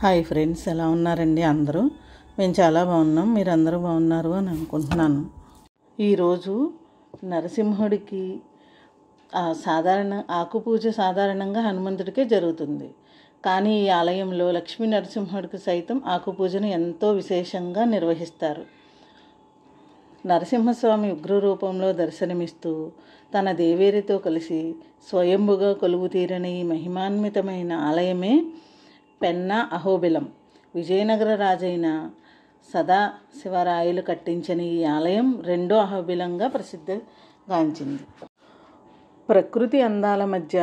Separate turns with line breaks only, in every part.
Hi friends, ఎలా ఉన్నారండి అందరూ? మేము చాలా బాగున్నాం. మీరు అందరూ బాగున్నారు అని అనుకుంటున్నాను. ఈరోజు నరసింహుడికి ఆకుపూజ సాధారణంగా హనుమంతుడికే జరుగుతుంది. కానీ ఈ ఆలయంలో లక్ష్మీ నరసింహుడికి సైతం ఆకుపూజను ఎంతో విశేషంగా నిర్వహిస్తారు. నరసింహస్వామి ఉగ్రరూపంలో దర్శనమిస్తూ తన దేవేరితో కలిసి స్వయంభుగా కొలువు తీరని ఈ మహిమాన్వితమైన ఆలయమే పెన్నా అహోబిలం. విజయనగర రాజైన సదాశివరాయలు కట్టించిన ఈ ఆలయం రెండో అహోబిలంగా ప్రసిద్ధిగాంచింది. ప్రకృతి అందాల మధ్య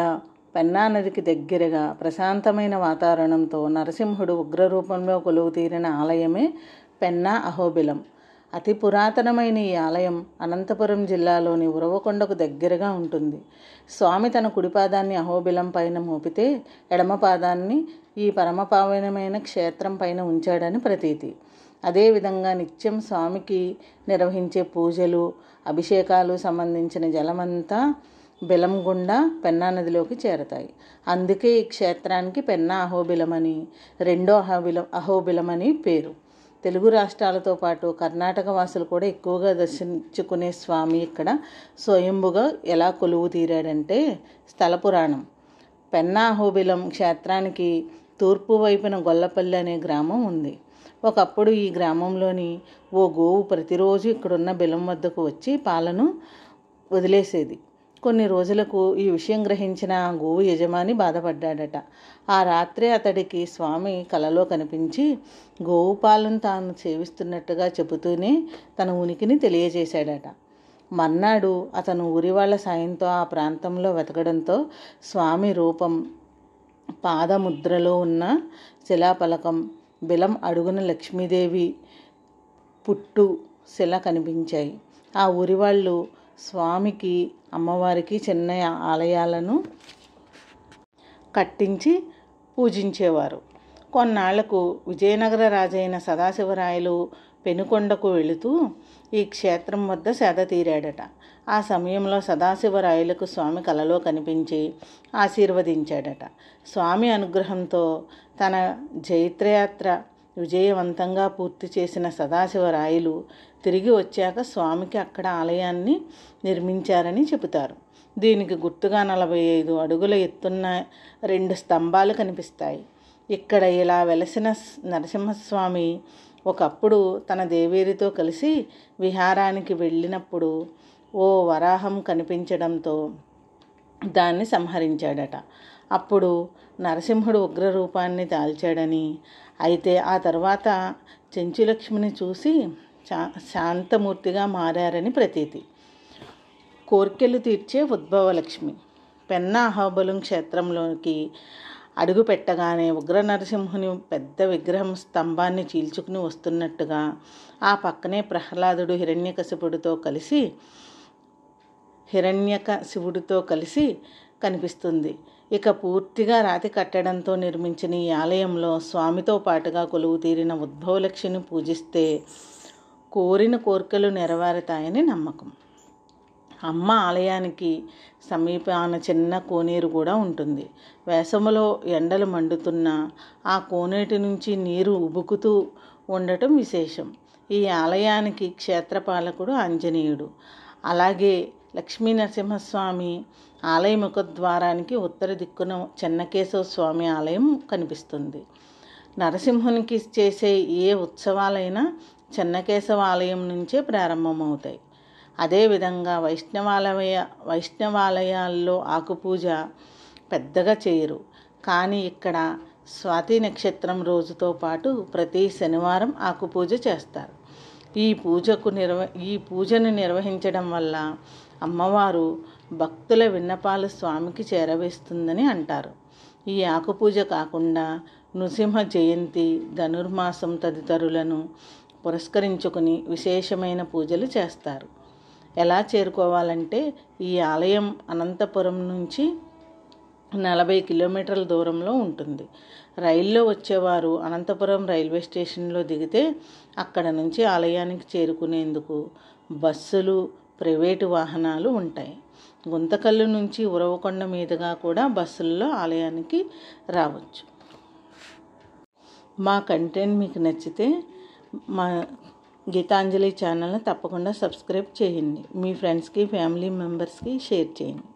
పెన్నా నదికి దగ్గరగా ప్రశాంతమైన వాతావరణంతో నరసింహుడు ఉగ్రరూపంలో కొలువు తీరిన ఆలయమే పెన్నా అహోబిలం. అతి పురాతనమైన ఈ ఆలయం అనంతపురం జిల్లాలోని ఉరవకొండకు దగ్గరగా ఉంటుంది. స్వామి తన కుడిపాదాన్ని అహోబిలం పైన మోపితే ఎడమ పాదాన్ని ఈ పరమపావనమైన క్షేత్రం పైన ఉంచాడని ప్రతీతి. అదేవిధంగా నిత్యం స్వామికి నిర్వహించే పూజలు, అభిషేకాలు సంబంధించిన జలమంతా బిలం గుండా పెన్నా నదిలోకి చేరతాయి. అందుకే ఈ క్షేత్రానికి పెన్నా అహోబిలమని, రెండో అహోబిలమని పేరు. తెలుగు రాష్ట్రాలతో పాటు కర్ణాటక వాసులు కూడా ఎక్కువగా దర్శించుకునే స్వామి ఇక్కడ స్వయంభుగా ఎలా కొలువు తీరాడంటే స్థల పురాణం. పెన్నా అహోబిలం క్షేత్రానికి తూర్పు వైపున గొల్లపల్లి అనే గ్రామం ఉంది. ఒకప్పుడు ఈ గ్రామంలోని ఓ గోవు ప్రతిరోజు ఇక్కడున్న బిలం వద్దకు వచ్చి పాలను వదిలేసేది. కొన్ని రోజులకు ఈ విషయం గ్రహించిన ఆ గోవు యజమాని బాధపడ్డాడట. ఆ రాత్రే అతడికి స్వామి కలలో కనిపించి గోవు పాలను తాను సేవిస్తున్నట్టుగా చెబుతూనే తన ఉనికిని తెలియజేశాడట. మర్నాడు అతను ఊరివాళ్ల సాయంతో ఆ ప్రాంతంలో వెతకడంతో స్వామి రూపం, పాదముద్రలో ఉన్న శిలాఫలకం, బిలం అడుగున లక్ష్మీదేవి పుట్టు శిల కనిపించాయి. ఆ ఊరివాళ్ళు స్వామికి, అమ్మవారికి చిన్న ఆలయాలను కట్టించి పూజించేవారు. కొన్నాళ్లకు విజయనగర రాజైన సదాశివరాయలు పెనుకొండకు వెళుతూ ఈ క్షేత్రం వద్ద సేద తీరాడట. ఆ సమయంలో సదాశివరాయలకు స్వామి కలలో కనిపించి ఆశీర్వదించాడట. స్వామి అనుగ్రహంతో తన జైత్రయాత్ర విజయవంతంగా పూర్తి చేసిన సదాశివరాయలు తిరిగి వచ్చాక స్వామికి అక్కడ ఆలయాన్ని నిర్మించారని చెబుతారు. దీనికి గుర్తుగా 45 అడుగుల ఎత్తున్న 2 స్తంభాలు కనిపిస్తాయి. ఇక్కడ ఇలా వెలసిన నరసింహస్వామి ఒకప్పుడు తన దేవేరితో కలిసి విహారానికి వెళ్ళినప్పుడు ఓ వరాహం కనిపించడంతో దాన్ని సంహరించాడట. అప్పుడు నరసింహుడు ఉగ్రరూపాన్ని దాల్చాడని, అయితే ఆ తర్వాత చెంచులక్ష్మిని చూసి శాంతమూర్తిగా మారారని ప్రతీతి. కోర్కెలు తీర్చే ఉద్భవలక్ష్మి. పెన్నా అహోబిలం క్షేత్రంలోకి అడుగు పెట్టగానే ఉగ్ర నరసింహుని పెద్ద విగ్రహం స్తంభాన్ని చీల్చుకుని వస్తున్నట్టుగా ఆ పక్కనే ప్రహ్లాదుడు హిరణ్యకశిపుడితో కలిసి కనిపిస్తుంది. ఇక పూర్తిగా రాతి కట్టడంతో నిర్మించిన ఈ ఆలయంలో స్వామితో పాటుగా కొలువు తీరిన ఉద్భవలక్ష్మిని పూజిస్తే కోరిన కోర్కెలు నెరవేరుతాయని నమ్మకం. అమ్మ ఆలయానికి సమీపాన చిన్న కోనేరు కూడా ఉంటుంది. వేసవిలో ఎండలు మండుతున్నా ఆ కోనేటి నుంచి నీరు ఉబుకుతూ ఉండటం విశేషం. ఈ ఆలయానికి క్షేత్రపాలకుడు ఆంజనేయుడు. అలాగే లక్ష్మీ నరసింహస్వామి ఆలయ ముఖద్వారానికి ఉత్తర దిక్కున చెన్నకేశవ స్వామి ఆలయం కనిపిస్తుంది. నరసింహునికి చేసే ఏ ఉత్సవాలైనా చెన్నకేశవ ఆలయం నుంచే ప్రారంభమవుతాయి. అదేవిధంగా వైష్ణవాలయాల్లో ఆకుపూజ పెద్దగా చేయరు. కానీ ఇక్కడ స్వాతి నక్షత్రం రోజుతో పాటు ప్రతి శనివారం ఆకుపూజ చేస్తారు. ఈ పూజను నిర్వహించడం వల్ల అమ్మవారు భక్తుల విన్నపాలు స్వామికి చేరవేస్తుందని అంటారు. ఈ ఆకుపూజ కాకుండా నృసింహ జయంతి, ధనుర్మాసం తదితరులను పురస్కరించుకుని విశేషమైన పూజలు చేస్తారు. ఎలా చేరుకోవాలంటే ఈ ఆలయం అనంతపురం నుంచి 40 కిలోమీటర్ల దూరంలో ఉంటుంది. రైల్లో వచ్చేవారు అనంతపురం రైల్వే స్టేషన్లో దిగితే అక్కడ నుంచి ఆలయానికి చేరుకునేందుకు బస్సులు, ప్రైవేటు వాహనాలు ఉంటాయి. గుంతకల్లు నుంచి ఉరవకొండ మీదుగా కూడా బస్సుల్లో ఆలయానికి రావచ్చు. మా కంటెంట్ మీకు నచ్చితే మా గీతాంజలి ఛానల్ని తప్పకుండా సబ్స్క్రైబ్ చేయండి. మీ ఫ్రెండ్స్కి ఫ్యామిలీ మెంబర్స్కి షేర్ చేయండి.